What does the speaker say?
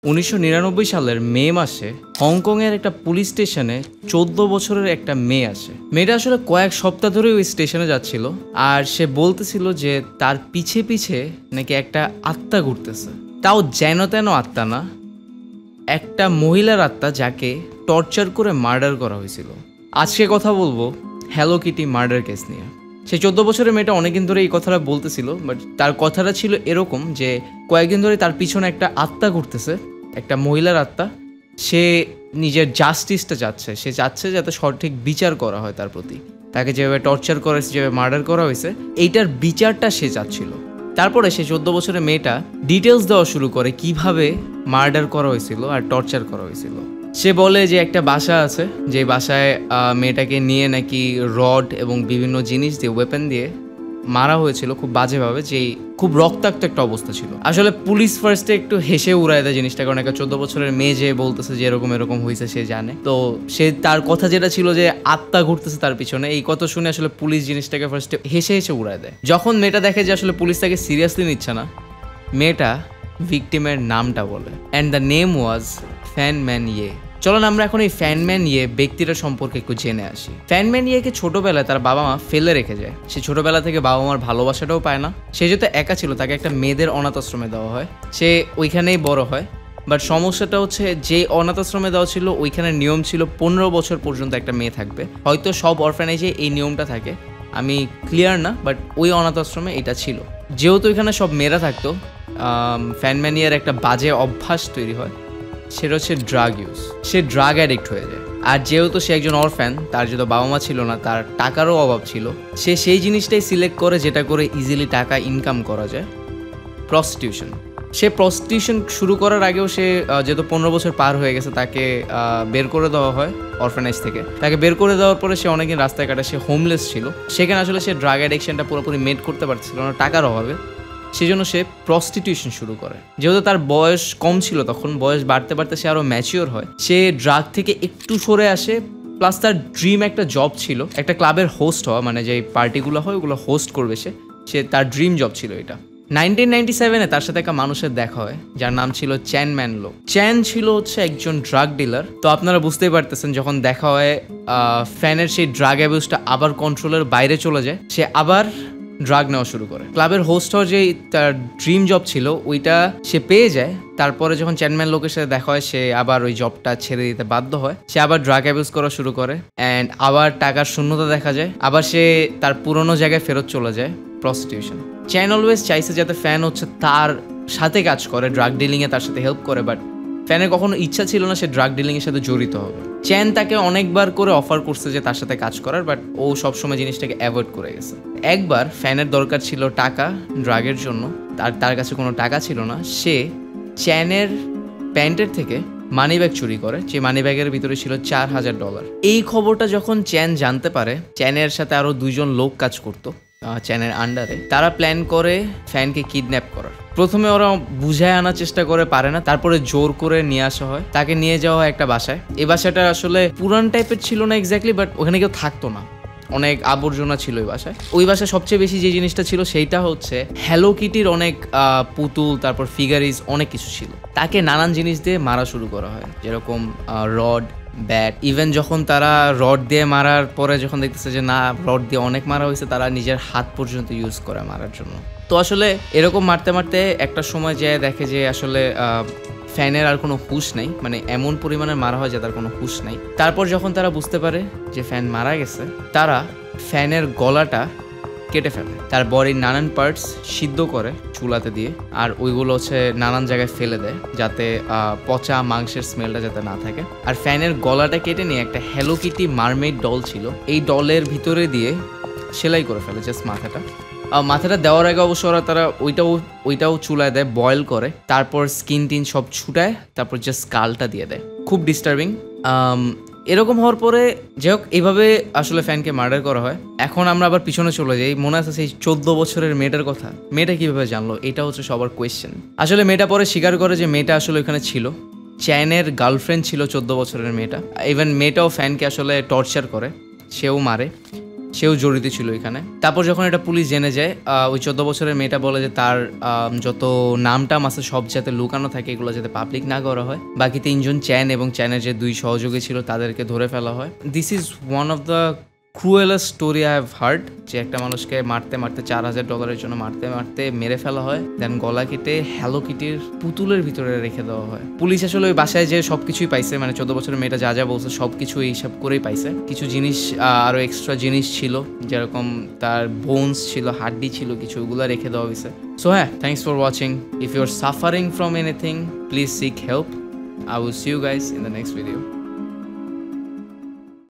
1999 সালের মে মাসে হংকংয়ের একটা পুলিশ স্টেশনে 14 বছরের একটা মেয়ে আসে। মেয়েটা আসলে কয়েক সপ্তাহ ধরে ওই স্টেশনে যাচ্ছিল, আর সে বলতেছিল যে তার পিছে পিছে নাকি একটা আত্মা ঘুরতেছে। তাও যেন তেন আত্মা না, একটা মহিলার আত্মা যাকে টর্চার করে মার্ডার করা হয়েছিল। আজকে কথা বলবো হ্যালো কিটি মার্ডার কেস নিয়ে। সেই 14 বছরের মেয়েটা অনেকদিন ধরে এই কথাটা বলতেছিল, বাট তার কথাটা ছিল এরকম যে কয়েকদিন ধরে তার পিছনে একটা আত্মা ঘুরতেছে, একটা মহিলার আত্মা। সে নিজের জাস্টিসটা চাচ্ছে, সে চাচ্ছে যাতে সঠিক বিচার করা হয় তার প্রতি। তাকে যেভাবে টর্চার করা হয়েছে, যেভাবে মার্ডার করা হয়েছে, এইটার বিচারটা সে চাচ্ছিল। তারপরে সে 14 বছরের মেয়েটা ডিটেলস দেওয়া শুরু করে কিভাবে মার্ডার করা হয়েছিল আর টর্চার করা হয়েছিল। সে বলে যে একটা বাসা আছে, যে বাসায় মেয়েটাকে নিয়ে নাকি রড এবং বিভিন্ন জিনিস দিয়ে, ওয়েপেন দিয়ে মারা হয়েছিল খুব বাজেভাবে, যে খুব রক্তাক্ত একটা অবস্থা ছিল। আসলে পুলিশ ফার্স্টে একটু হেসে উড়ায় দেয় জিনিসটা, কারণ একটা 14 বছরের মেয়ে যে বলতেছে যে এরকম এরকম হয়েছে, সে জানে। তো সে তার কথা যেটা ছিল যে আত্মা ঘুরতেছে তার পিছনে, এই কথা শুনে আসলে পুলিশ জিনিসটাকে ফার্স্টে হেসে হেসে উড়ায় দেয়। যখন মেয়েটা দেখে যে আসলে পুলিশ তাকে সিরিয়াসলি নিচ্ছে না, মেয়েটা ভিকটিমের নামটা বলে, and the name was fan man ইয়ে। চলুন আমরা এখন এই ফ্যান ম্যান ইয়ে ব্যক্তিটা সম্পর্কে একটু জেনে আসি। ফ্যান ম্যান ইয়েকে ছোটবেলায় তার বাবা মা ফেলে রেখে যায়। সে ছোটবেলা থেকে বাবা মার ভালোবাসাটাও পায় না। সে যেহেতু একা ছিল, তাকে একটা মেয়েদের অনাথ আশ্রমে দেওয়া হয়। সে ওইখানেই বড় হয়। বাট সমস্যাটা হচ্ছে, যে অনাথ আশ্রমে দেওয়া ছিল ওইখানে নিয়ম ছিল 15 বছর পর্যন্ত একটা মেয়ে থাকবে। হয়তো সব অরফ্যানেজে এই নিয়মটা থাকে, আমি ক্লিয়ার না, বাট ওই অনাথ আশ্রমে এটা ছিল। যেহেতু ওইখানে সব মেয়েরা থাকতো, ফ্যান ম্যান ইয়ের একটা বাজে অভ্যাস তৈরি হয়, সেটা হচ্ছে ড্রাগ ইউজ। সে ড্রাগ অ্যাডিক্ট হয়ে যায়। আর যেহেতু সে একজন অরফ্যান, তার যেহেতু বাবা মা ছিল না, তার টাকারও অভাব ছিল, সে সেই জিনিসটাই সিলেক্ট করে যেটা করে ইজিলি টাকা ইনকাম করা যায়, প্রস্টিটিউশন। সে প্রস্টিটিউশন শুরু করার আগেও সে যেহেতু 15 বছর পার হয়ে গেছে, তাকে বের করে দেওয়া হয় অরফ্যানেজ থেকে। তাকে বের করে দেওয়ার পরে সে অনেকদিন রাস্তায় কাটে, সে হোমলেস ছিল। সেখানে আসলে সে ড্রাগ অ্যাডিকশনটা পুরোপুরি মেড করতে পারছিল না টাকার অভাবে, সেজন্য সে প্রস্টিটিউশন শুরু করে। যেহেতু তার বয়স কম ছিল তখন, বয়স বাড়তে বাড়তে সে আরও ম্যাচিওর হয়। সে ড্রাগ থেকে একটু সরে আসে, প্লাস তার ড্রিম একটা জব ছিল, একটা ক্লাবের হোস্ট হওয়া, মানে যে পার্টিগুলো হয় ওগুলো হোস্ট করবে সে তার ড্রিম জব ছিল এটা। 1997-এ তার সাথে একটা মানুষের দেখা হয় যার নাম ছিল চ্যান ম্যানলো। চ্যান ছিল হচ্ছে একজন ড্রাগ ডিলার। তো আপনারা বুঝতেই পারতেছেন, যখন দেখা হয় ফ্যানের সেই ড্রাগ অ্যাবিউজটা আবার কন্ট্রোলের বাইরে চলে যায়, সে আবার ড্রাগ নেওয়া শুরু করে। ক্লাবের হোস্ট হওয়ার যে তার ড্রিম জব ছিল ওইটা সে পেয়ে যায়। তারপরে যখন চ্যানম্যান লোকের সাথে দেখা হয়, সে আবার ওই জবটা ছেড়ে দিতে বাধ্য হয়। সে আবার ড্রাগ অ্যাবিউজ করা শুরু করে, অ্যান্ড আবার টাকার শূন্যতা দেখা যায়। আবার সে তার পুরনো জায়গায় ফেরত চলে যায়, প্রস্টিটিউশন। চ্যান অলওয়েজ চাইছে যাতে ফ্যান হচ্ছে তার সাথে কাজ করে, ড্রাগ ডিলিংয়ে তার সাথে হেল্প করে, বাট ফ্যানের কখনো ইচ্ছা ছিল না সে ড্রাগ ডিলিংয়ের সাথে জড়িত হবে। চ্যান তাকে অনেকবার করে অফার করছে যে তার সাথে কাজ করার, বাট ও সবসময় জিনিসটাকে অ্যাভয়েড করে গেছে। একবার ফ্যানের দরকার ছিল টাকা ড্রাগের জন্য, তার কাছে কোনো টাকা ছিল না। সে চ্যানের প্যান্টের থেকে মানি ব্যাগ চুরি করে, যে মানি ব্যাগের ভিতরে ছিল $4000। এই খবরটা যখন চ্যান জানতে পারে, চ্যানের সাথে আরও 2জন লোক কাজ করতো চ্যানের আন্ডারে, তারা প্ল্যান করে ফ্যানকে কিডন্যাপ করার। প্রথমে ওরা বুঝায় আনার চেষ্টা করে, পারে না। তারপরে জোর করে নিয়ে আসা হয়, তাকে নিয়ে যাওয়া হয় একটা বাসায়। এই বাসাটা আসলে পুরান টাইপের ছিল না এক্স্যাক্টলি, বাট ওখানে কেউ থাকতো না, অনেক আবর্জনা ছিল ওই বাসায়। ওই বাসায় সবচেয়ে বেশি যে জিনিসটা ছিল সেইটা হচ্ছে হ্যালো কিটির অনেক পুতুল, তারপর ফিগারিজ, অনেক কিছু ছিল। তাকে নানান জিনিস দিয়ে মারা শুরু করা হয়, যেরকম রড, ব্যাট। ইভেন যখন তারা রড দিয়ে মারার পরে যখন দেখতেছে যে না, রড দিয়ে অনেক মারা হয়েছে, তারা নিজের হাত পর্যন্ত ইউজ করে মারার জন্য। তো আসলে এরকম মারতে মারতে একটা সময় যায় দেখে যে আসলে ফ্যানের আর কোনো হুশ নাই, মানে এমন পরিমাণে মারা হয় যে তার কোনো হুশ নাই। তারপর যখন তারা বুঝতে পারে যে ফ্যান মারা গেছে, তারা ফ্যানের গলাটা কেটে ফেলে, তার বডির নানান পার্টস সিদ্ধ করে চুলাতে দিয়ে, আর ওইগুলো হচ্ছে নানান জায়গায় ফেলে দেয় যাতে পচা মাংসের স্মেলটা যাতে না থাকে। আর ফ্যানের গলাটা কেটে নিয়ে একটা হ্যালো কিটি মারমেড ডল ছিল, এই ডলের ভিতরে দিয়ে সেলাই করে ফেলে জাস্ট মাথাটা দেওয়ার আগে অবশ্য তারা ওইটাও চুলায় দেয়, বয়েল করে, তারপর স্কিন টিন সব ছুটায়, তারপর জাস্ট স্কালটা দিয়ে দেয়। খুব ডিস্টার্বিং। এরকম হওয়ার পরে যাই হোক, এইভাবে আসলে ফ্যানকে মার্ডার করা হয়। এখন আমরা আবার পিছনে চলে যাই, মনে আছে সেই 14 বছরের মেয়েটার কথা। মেয়েটা কিভাবে জানলো, এটা হচ্ছে সবার কোয়েশ্চেন। আসলে মেয়েটা পরে স্বীকার করে যে মেয়েটা আসলে ওখানে ছিল, চ্যানের গার্লফ্রেন্ড ছিল 14 বছরের মেয়েটা। ইভেন মেয়েটাও ফ্যানকে আসলে টর্চার করে, সেও মারে। সেও জড়িত ছিল এখানে। তারপর যখন এটা পুলিশ জেনে যায়, ওই 14 বছরের মেয়েটা বলে যে তার যত নামটাম আছে সব যাতে লুকানো থাকে, এগুলো যাতে পাবলিক না করা হয়। বাকি 3 জন চ্যান এবং চ্যানের যে 2 সহযোগী ছিল তাদেরকে ধরে ফেলা হয়। This is one of the cruellest story I have heard, যে একটা মানুষকে মারতে মারতে $4000 জন্য মারতে মারতে মেরে ফেলা হয়, দেন গলা কেটে হ্যালো কিটির পুতুলের ভিতরে রেখে দেওয়া হয়। পুলিশ আসলে ওই বাসায় যে সব কিছুই পাইছে, মানে 14 বছরের মেয়েটা যা যা বলছে সব কিছু এইসব করেই পাইছে। কিছু জিনিস আরও এক্সট্রা জিনিস ছিল, যেরকম তার বোনস ছিল, হাড্ডি ছিল কিছু, ওগুলো রেখে দেওয়া হয়েছে। সো হ্যাঁ, thanks for watching. If you are suffering from anything, please seek help. I will see you guys in the next video.